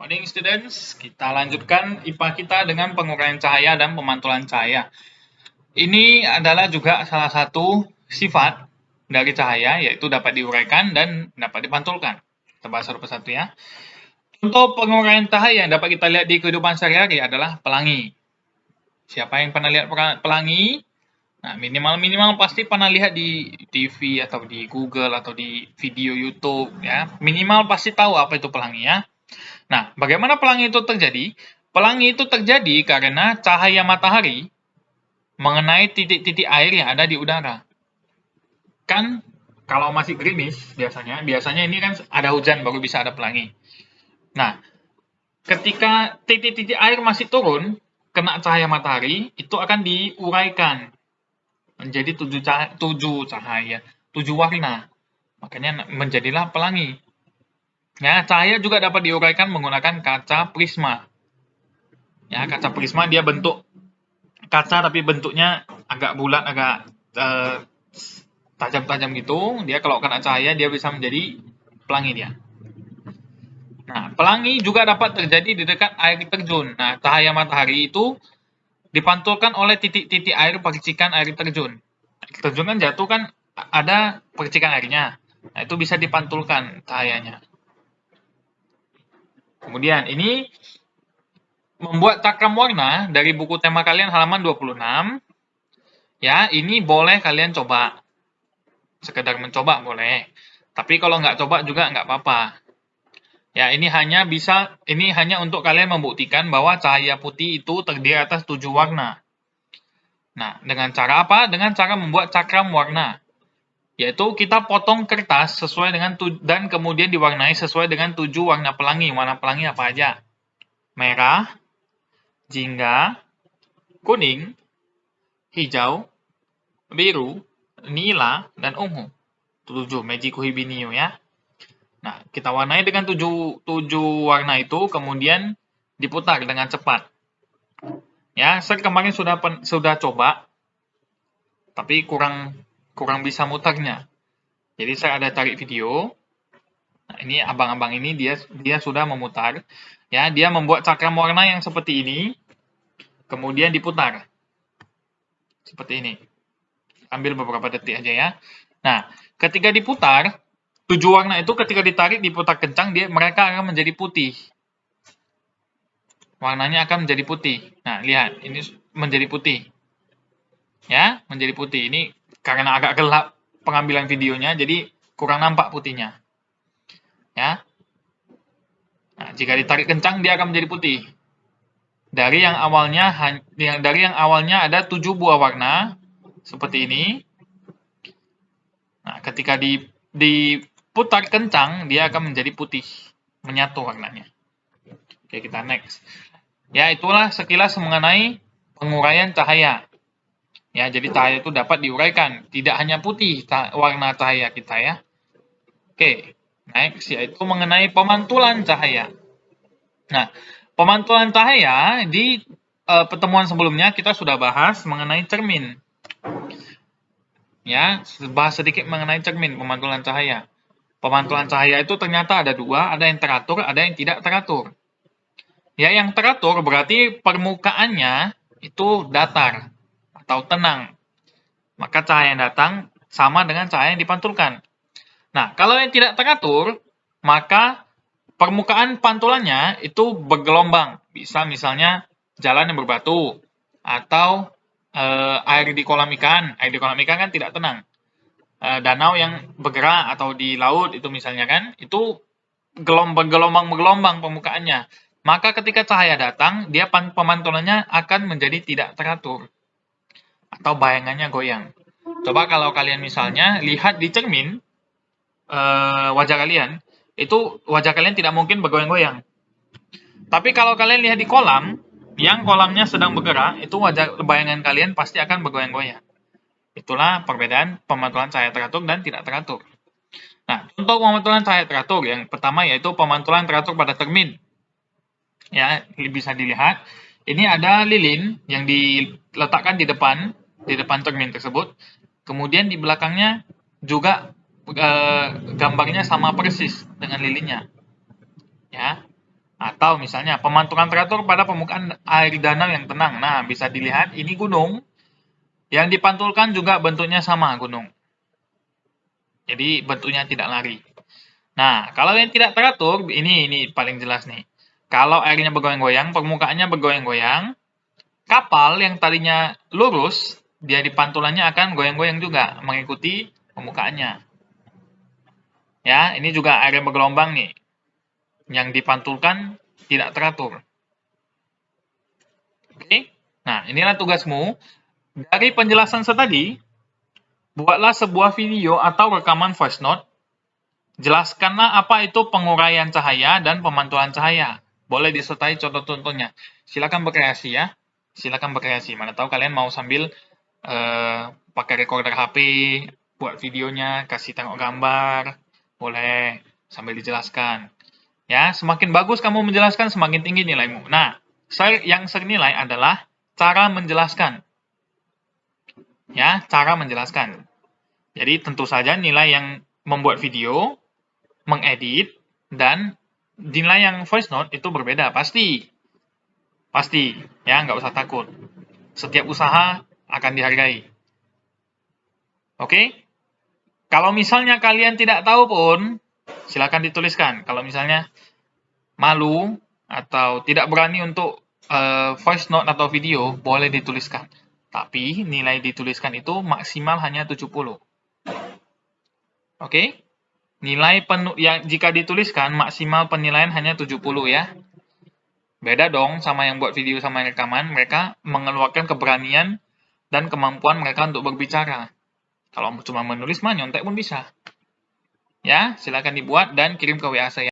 Morning students, kita lanjutkan IPA kita dengan penguraian cahaya dan pemantulan cahaya. Ini adalah juga salah satu sifat dari cahaya, yaitu dapat diuraikan dan dapat dipantulkan. Kita bahas satu persatu ya. Contoh penguraian cahaya yang dapat kita lihat di kehidupan sehari-hari adalah pelangi. Siapa yang pernah lihat pelangi? Nah, minimal pasti pernah lihat di TV atau di Google atau di video YouTube ya. Minimal pasti tahu apa itu pelangi ya. Nah, bagaimana pelangi itu terjadi? Pelangi itu terjadi karena cahaya matahari mengenai titik-titik air yang ada di udara. Kan kalau masih gerimis biasanya ini kan ada hujan baru bisa ada pelangi. Nah, ketika titik-titik air masih turun, kena cahaya matahari, itu akan diuraikan menjadi 7 warna. Makanya menjadilah pelangi. Ya, cahaya juga dapat diuraikan menggunakan kaca prisma. Ya, kaca prisma dia bentuk kaca tapi bentuknya agak bulat, agak tajam-tajam gitu. Dia kalau kena cahaya dia bisa menjadi pelangi dia. Nah, pelangi juga dapat terjadi di dekat air terjun. Nah, cahaya matahari itu dipantulkan oleh titik-titik air percikan air terjun. Air terjun kan jatuh kan ada percikan airnya. Nah, itu bisa dipantulkan cahayanya. Kemudian ini membuat cakram warna dari buku tema kalian halaman 26. Ya, ini boleh kalian coba. Sekedar mencoba boleh. Tapi kalau nggak coba juga nggak apa-apa. Ya, ini hanya untuk kalian membuktikan bahwa cahaya putih itu terdiri atas 7 warna. Nah, dengan cara apa? Dengan cara membuat cakram warna. Yaitu kita potong kertas sesuai dengan dan kemudian diwarnai sesuai dengan 7 warna pelangi. Warna pelangi apa aja? Merah, jingga, kuning, hijau, biru, nila, dan ungu. 7 Magiku Hibiniu ya. Nah, kita warnai dengan 7 warna itu, kemudian diputar dengan cepat. Ya, saya kemarin sudah coba, tapi kurang bisa mutarnya. Jadi saya ada cari video. Nah, ini abang-abang ini dia sudah memutar. Ya, dia membuat cakram warna yang seperti ini, kemudian diputar. Seperti ini. Ambil beberapa detik aja ya. Nah, ketika diputar, 7 warna itu ketika ditarik diputar kencang, mereka akan menjadi putih. Warnanya akan menjadi putih. Nah, lihat, ini menjadi putih. Ya, menjadi putih. Ini karena agak gelap pengambilan videonya, jadi kurang nampak putihnya. Ya. Nah, jika ditarik kencang, dia akan menjadi putih. Dari yang awalnya ada 7 buah warna, seperti ini. Nah, ketika diputar kencang, dia akan menjadi putih. Menyatu warnanya. Oke, kita next. Ya, itulah sekilas mengenai penguraian cahaya. Ya, jadi cahaya itu dapat diuraikan, tidak hanya putih warna cahaya kita ya. Oke, next yaitu mengenai pemantulan cahaya. Nah, pemantulan cahaya di pertemuan sebelumnya kita sudah bahas mengenai cermin. Ya, bahas sedikit mengenai cermin pemantulan cahaya. Pemantulan cahaya itu ternyata ada dua, ada yang teratur, ada yang tidak teratur. Ya, yang teratur berarti permukaannya itu datar atau tenang. Maka cahaya yang datang sama dengan cahaya yang dipantulkan. Nah, kalau yang tidak teratur, maka permukaan pantulannya itu bergelombang. Bisa misalnya jalan yang berbatu atau air di kolam ikan. Air di kolam ikan kan tidak tenang. Danau yang bergerak atau di laut itu misalnya kan, itu bergelombang permukaannya. Maka ketika cahaya datang, dia pemantulannya akan menjadi tidak teratur. Atau bayangannya goyang. Coba kalau kalian misalnya lihat di cermin, wajah kalian, itu wajah kalian tidak mungkin bergoyang-goyang. Tapi kalau kalian lihat di kolam, yang kolamnya sedang bergerak, itu bayangan kalian pasti akan bergoyang-goyang. Itulah perbedaan pemantulan cahaya teratur dan tidak teratur. Nah, contoh pemantulan cahaya teratur yang pertama yaitu pemantulan teratur pada cermin. Ya, bisa dilihat. Ini ada lilin yang diletakkan di depan cermin tersebut. Kemudian di belakangnya juga gambarnya sama persis dengan lilinnya. Ya. Nah, Atau misalnya pemantulan teratur pada permukaan air danau yang tenang. Nah, bisa dilihat ini gunung. Yang dipantulkan juga bentuknya sama gunung. Jadi bentuknya tidak lari. Nah, kalau yang tidak teratur, ini paling jelas nih. Kalau airnya bergoyang-goyang, permukaannya bergoyang-goyang, kapal yang tadinya lurus, dia di pantulannya akan goyang-goyang juga, mengikuti permukaannya. Ya, ini juga air yang bergelombang nih. Yang dipantulkan tidak teratur. Oke? Nah, inilah tugasmu. Dari penjelasan tadi, buatlah sebuah video atau rekaman voice note. Jelaskanlah apa itu penguraian cahaya dan pemantulan cahaya. Boleh disertai contoh-contohnya. Silakan berkreasi ya. Silakan berkreasi. Mana tahu kalian mau sambil pakai recorder HP, buat videonya, kasih tengok gambar. Boleh sambil dijelaskan. Ya, semakin bagus kamu menjelaskan, semakin tinggi nilaimu. Nah, yang sernilai adalah cara menjelaskan. Ya, cara menjelaskan. Jadi tentu saja nilai yang membuat video, mengedit, dan nilai yang voice note itu berbeda, pasti. Pasti, ya, nggak usah takut. Setiap usaha akan dihargai. Oke? Kalau misalnya kalian tidak tahu pun, silakan dituliskan. Kalau misalnya malu atau tidak berani untuk voice note atau video, boleh dituliskan. Tapi nilai dituliskan itu maksimal hanya 70. Oke? Nilai yang jika dituliskan maksimal penilaian hanya 70 ya. Beda dong sama yang buat video sama yang rekaman, mereka mengeluarkan keberanian dan kemampuan mereka untuk berbicara. Kalau cuma menulis mah nyontek pun bisa. Ya, silakan dibuat dan kirim ke WA saya.